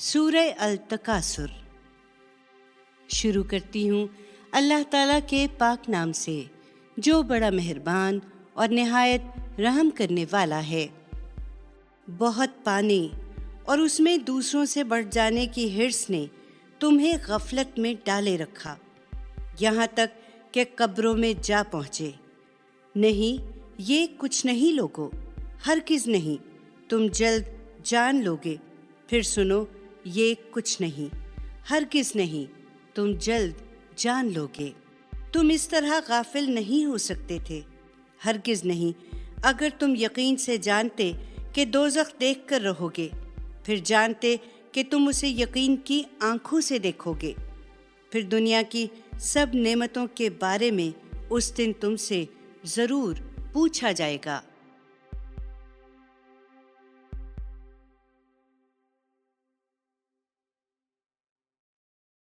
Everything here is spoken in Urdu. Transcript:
سورہ التکاثر شروع کرتی ہوں اللہ تعالیٰ کے پاک نام سے جو بڑا مہربان اور نہایت رحم کرنے والا ہے۔ بہت پانے اور اس میں دوسروں سے بڑھ جانے کی حرص نے تمہیں غفلت میں ڈالے رکھا، یہاں تک کہ قبروں میں جا پہنچے۔ نہیں، یہ کچھ نہیں لوگو، ہرگز نہیں، تم جلد جان لوگے۔ پھر سنو، یہ کچھ نہیں، ہرگز نہیں، تم جلد جان لوگے۔ تم اس طرح غافل نہیں ہو سکتے تھے، ہرگز نہیں، اگر تم یقین سے جانتے کہ دوزخ دیکھ کر رہو گے، پھر جانتے کہ تم اسے یقین کی آنکھوں سے دیکھو گے۔ پھر دنیا کی سب نعمتوں کے بارے میں اس دن تم سے ضرور پوچھا جائے گا۔